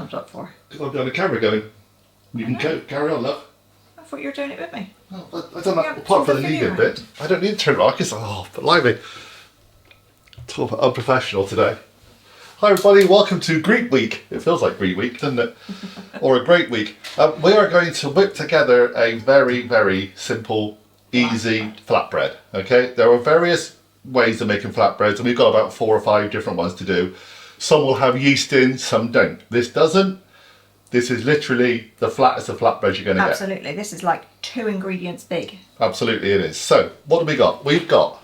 thumbs up for? Because I've got the camera going. You can carry on, love. I thought you were doing it with me. Oh, I don't know, apart from the kneading bit, I don't need to turn it on. Oh, blimey. Talk about unprofessional today. Hi everybody, welcome to Greek Week. It feels like Greek Week, doesn't it? Or a great week. We are going to whip together a very, very simple, easy flatbread. Okay, there are various ways of making flatbreads, and we've got about 4 or 5 different ones to do. Some will have yeast in, some don't. This doesn't. This is literally the flattest of flatbreads you're going to get. Absolutely, this is like 2 ingredients big. Absolutely it is. So, what have we got? We've got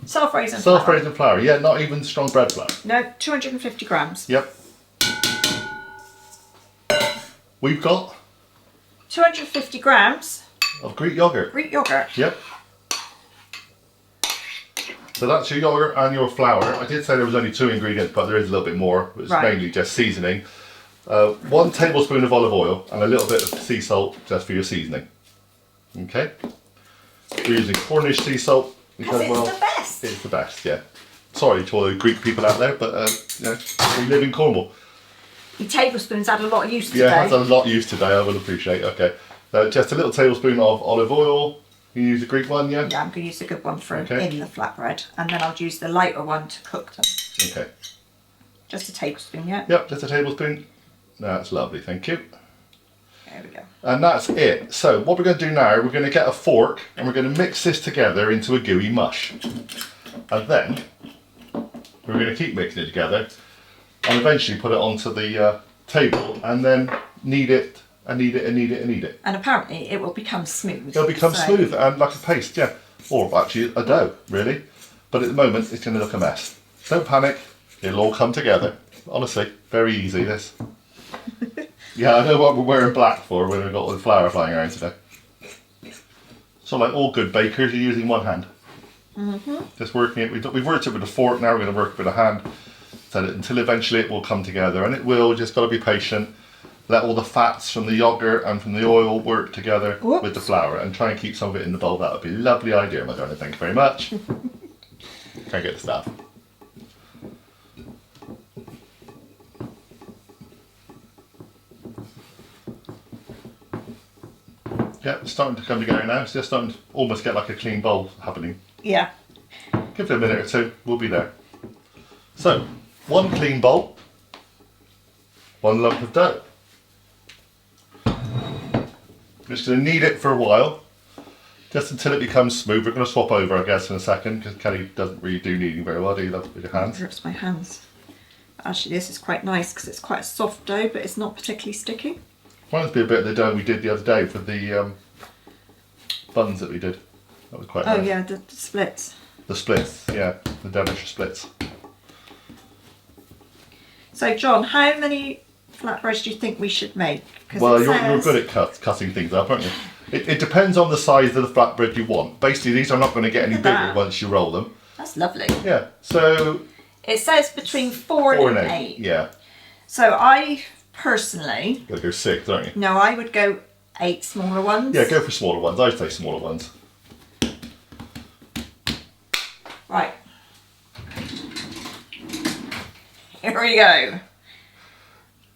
Self-raising flour. self-raising flour, yeah, not even strong bread flour. No, 250 grams. Yep. We've got 250 grams of Greek yogurt. Greek yogurt. Yep. So that's your yogurt and your flour. I did say there was only 2 ingredients, but there is a little bit more. It's mainly just seasoning. 1 tablespoon of olive oil and a little bit of sea salt just for your seasoning. Okay. We're using Cornish sea salt because, it's well, the best. It's the best, yeah. Sorry to all the Greek people out there, but you know, we live in Cornwall. Your tablespoons had a lot of use today. Yeah, it has a lot of use today, I will appreciate. Okay. Just a little tablespoon of olive oil. You use the Greek one, yeah? Yeah, I'm going to use a good one for in the flatbread, and then I'll use the lighter one to cook them. Okay. Just a tablespoon, yeah? Yep, just a tablespoon. That's lovely, thank you. There we go. And that's it. So what we're going to do now, we're going to get a fork and we're going to mix this together into a gooey mush. And then we're going to keep mixing it together and eventually put it onto the table and then knead it and knead it and knead it and knead it. And apparently it will become smooth. It'll become smooth and like a paste, yeah. Or actually a dough, really. But at the moment it's going to look a mess. Don't panic, it'll all come together. Honestly, very easy this. Yeah, I know what we're wearing black for when we've got all the flour flying around today. So like all good bakers, you're using one hand. Just working it. We've worked it with a fork, now we're going to work it with a hand. So that until eventually it will come together. And it will, just got to be patient. Let all the fats from the yogurt and from the oil work together with the flour. And try and keep some of it in the bowl. That would be a lovely idea, my darling. Thank you very much. Can't get the staff. Yeah, it's starting to come together now. It's just starting to almost get like a clean bowl happening. Yeah. Give it a minute or 2, we'll be there. So, 1 clean bowl, 1 lump of dough. I'm just going to knead it for a while, just until it becomes smooth. We're going to swap over, I guess, in a second, because Kelly doesn't really do kneading very well, do you? That's with your hands. It hurts my hands. Actually, this is quite nice because it's quite a soft dough, but it's not particularly sticky. Reminds me a bit of the dough we did the other day for the buns that we did. That was quite nice. Oh yeah, the splits. The splits, yeah, the Devonshire splits. So John, how many flatbreads do you think we should make? Well, you're good at cutting things up, aren't you? It depends on the size of the flatbread you want. Basically, these are not going to get any bigger once you roll them. That's lovely. Yeah, so... It says between 4 and 8. Yeah. So I personally... You've got to go 6, aren't you? No, I would go 8 smaller ones. Yeah, go for smaller ones. I'd say smaller ones. Right. Here we go.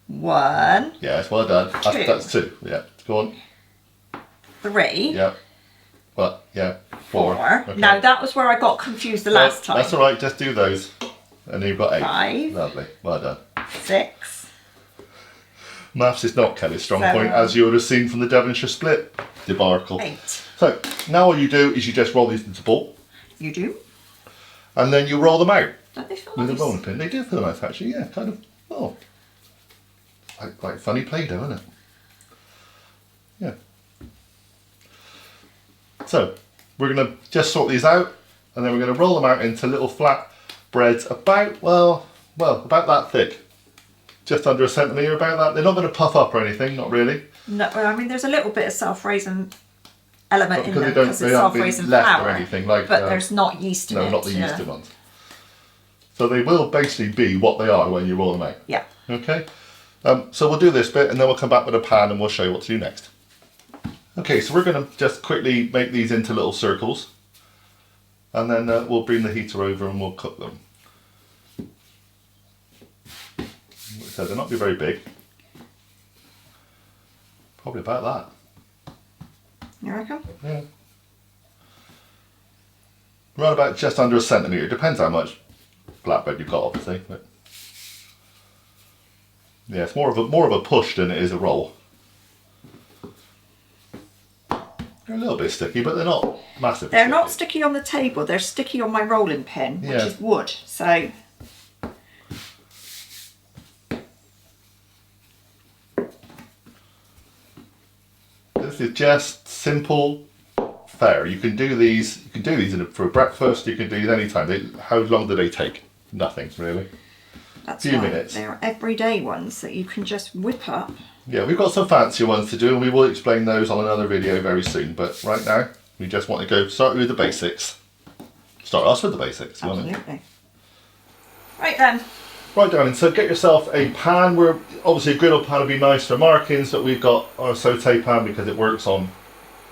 1. Yes, well done. 2. That's 2. Yeah, go on. 3. Yeah. Well, yeah. 4. Okay. Now that was where I got confused the last time. That's all right. Just do those, and then you've got 8. 5. Lovely. Well done. 6. Maths is not Kelly's strong 7. point, as you would have seen from the Devonshire split debacle. 8. So now all you do is you just roll these into a ball. You do. And then you roll them out. Don't they feel With nice? a rolling pin. They do feel nice actually, yeah, kind of, oh. Like funny Play-Doh, isn't it? Yeah. So, we're going to just sort these out, and then we're going to roll them out into little flat breads about, well, about that thick. Just under a centimetre, about that. They're not going to puff up or anything, not really. No, well, I mean, there's a little bit of self-raising element in them Because because they it's haven't been self-raising left flour. or anything like but there's not yeast in it. No, not the yeasted ones. So they will basically be what they are when you roll them out. Yeah. Okay. So we'll do this bit and then we'll come back with a pan and we'll show you what to do next. Okay, so we're going to just quickly make these into little circles and then we'll bring the heater over and we'll cook them. So they're not be very big. Probably about that. You reckon? Yeah. Right about just under a centimetre. Depends how much flatbread you've got, obviously. But yeah, it's more of a push than it is a roll. They're a little bit sticky, but they're not massive. They're not sticky on the table. They're sticky on my rolling pin, which is wood. So. This is just simple fare. You can do these. You can do these for breakfast. You can do these anytime. How long do they take? Nothing really. That's few why minutes. They are everyday ones that you can just whip up. Yeah, we've got some fancier ones to do, and we will explain those on another video very soon. But right now, we just want to go start with the basics. Start us with the basics. You want it? Absolutely. Right then. Right, darling, so get yourself a pan. Obviously a griddle pan would be nice for markings, but we've got our saute pan because it works on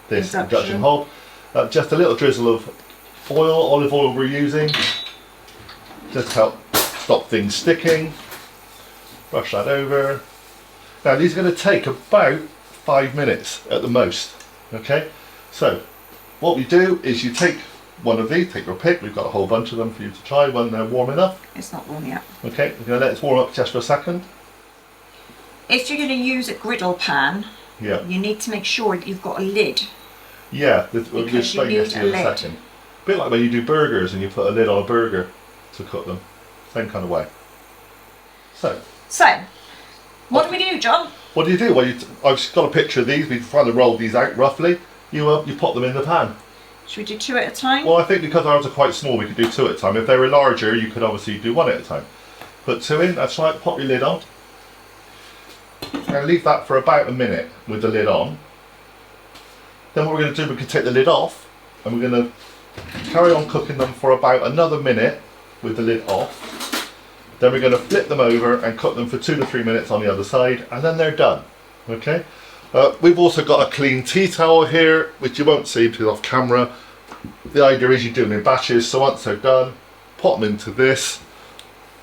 this induction hob. Just a little drizzle of olive oil we're using, just to help stop things sticking. Brush that over. Now these are going to take about 5 minutes at the most, okay? So what we do is you take one of these, take your pick, we've got a whole bunch of them for you to try when they're warm enough. It's not warm yet. Okay, we're going to let this warm up just for a second. If you're going to use a griddle pan, Yeah. you need to make sure that you've got a lid. Yeah, we'll explain this to you in a second. A bit like when you do burgers and you put a lid on a burger to cook them. Same kind of way. So, what do we do, John? what do you do? Well, I've got a picture of these. We've tried to roll these out roughly. You pop them in the pan. Should we do 2 at a time? Well, I think because ours are quite small, we could do 2 at a time. If they were larger, you could obviously do 1 at a time. Put 2 in, that's right, pop your lid on. And leave that for about a minute with the lid on. Then what we're going to do, we can take the lid off, and we're going to carry on cooking them for about another minute with the lid off. Then we're going to flip them over and cook them for 2 to 3 minutes on the other side, and then they're done. Okay? We've also got a clean tea towel here, which you won't see because off camera. The idea is you do them in batches, so once they're done, pop them into this,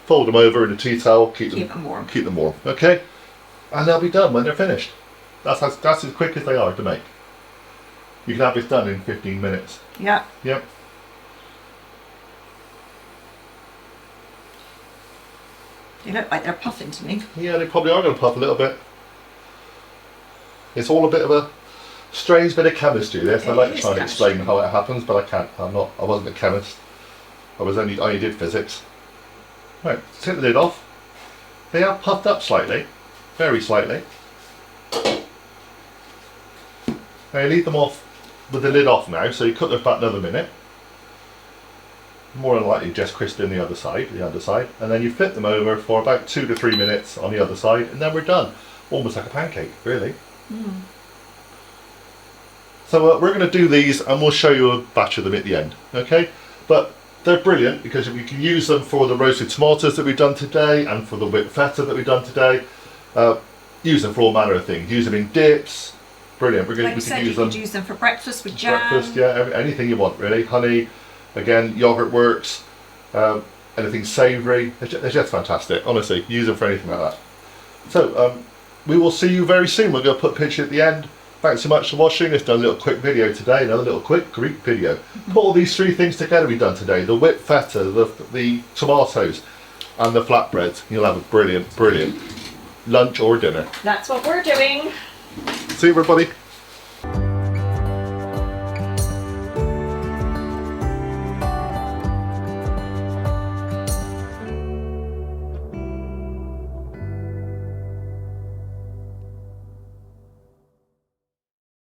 fold them over in a tea towel, keep them warm. Keep them warm, okay? And they'll be done when they're finished. That's as quick as they are to make. You can have this done in 15 minutes. Yeah. Yep. They look like they're puffing to me. Yeah, they probably are going to puff a little bit. It's all a bit of a strange bit of chemistry, this. I like to try and explain how it happens, but I can't. I wasn't a chemist. I only did physics. Right, take the lid off. They are puffed up slightly, very slightly. Now you leave them off with the lid off now, so you cook them for about another minute. More than likely just crisping the underside, and then you flip them over for about 2 to 3 minutes on the other side, and then we're done. Almost like a pancake, really. Mm. So we're going to do these, and we'll show you a batch of them at the end, okay? But they're brilliant because we can use them for the roasted tomatoes that we've done today, and for the whipped feta that we've done today. Use them for all manner of things. Use them in dips. Brilliant. We could use them for breakfast with jam. Breakfast, yeah, anything you want really. Honey, again, yogurt works. Anything savoury. They're just fantastic. Honestly, use them for anything like that. So we will see you very soon. We're going to put a picture at the end. Thanks so much for watching. Let's do a little quick video today. Another little quick Greek video. Put all these 3 things together we've done today. The whipped feta, the tomatoes, and the flatbreads. You'll have a brilliant, brilliant lunch or dinner. That's what we're doing. See you, everybody.